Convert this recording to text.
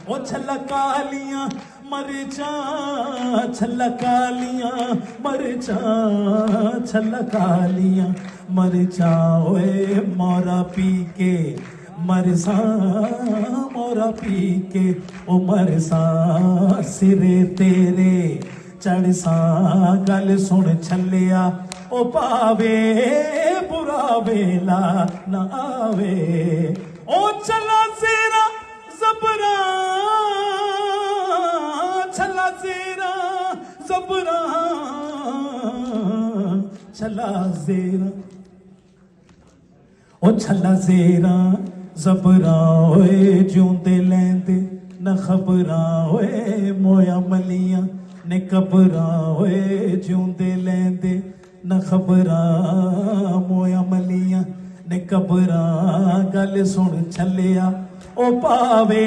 ओ छलकालियां मरचा छलकालियां मरचा छलकालियां मरचा ओए मोरा पी के मरसा मोरा पी के ओ मरसा सिरे तेरे चढ़सा गल सुन छलिया ओ पावे बुरा वेला ना आवे ओ चला सेरा ज़बरा छला सेरा ज़बरा छला ज़ेरा ओ छला ज़ेरा ज़बरा ओए जूंदे लेंदे न खबरा ओए मोया मलियां ने कबरा ओए जूंदे लेंदे न खबरा मोया मलियां ने कबरा गल सुन छलिया ओ पावे